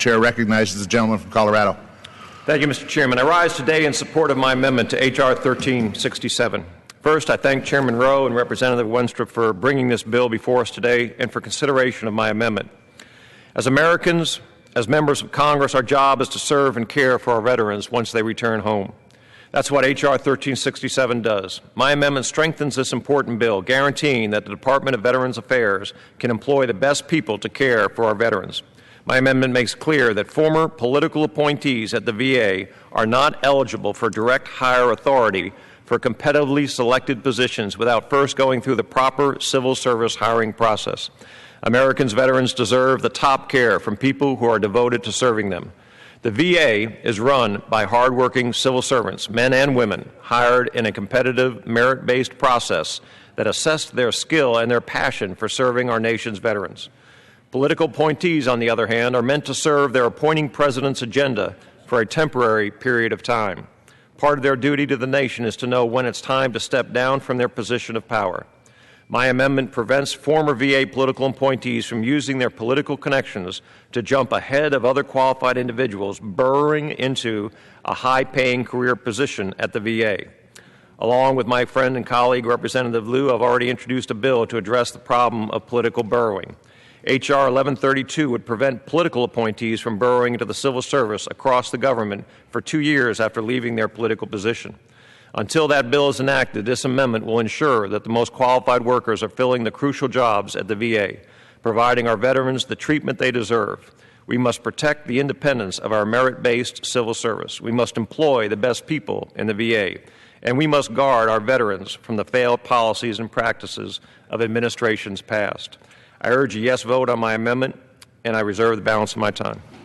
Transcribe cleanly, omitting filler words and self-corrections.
chair recognizes the gentleman from Colorado. Thank you, Mr. Chairman. I rise today in support of my amendment to H.R. 1367. First, I thank Chairman Rowe and Representative Wenstrup for bringing this bill before us today and for consideration of my amendment. As Americans, as members of Congress, our job is to serve and care for our veterans once they return home. That's what H.R. 1367 does. My amendment strengthens this important bill, guaranteeing that the Department of Veterans Affairs can employ the best people to care for our veterans. My amendment makes clear that former political appointees at the VA are not eligible for direct hire authority for competitively selected positions without first going through the proper civil service hiring process. Americans' veterans deserve the top care from people who are devoted to serving them. The VA is run by hardworking civil servants, men and women, hired in a competitive, merit-based process that assess their skill and their passion for serving our nation's veterans. Political appointees, on the other hand, are meant to serve their appointing president's agenda for a temporary period of time. Part of their duty to the nation is to know when it's time to step down from their position of power. My amendment prevents former VA political appointees from using their political connections to jump ahead of other qualified individuals burrowing into a high-paying career position at the VA. Along with my friend and colleague, Representative Liu, I've already introduced a bill to address the problem of political burrowing. H.R. 1132 would prevent political appointees from burrowing into the civil service across the government for 2 years after leaving their political position. Until that bill is enacted, this amendment will ensure that the most qualified workers are filling the crucial jobs at the VA, providing our veterans the treatment they deserve. We must protect the independence of our merit-based civil service. We must employ the best people in the VA, and we must guard our veterans from the failed policies and practices of administrations past. I urge a yes vote on my amendment, and I reserve the balance of my time.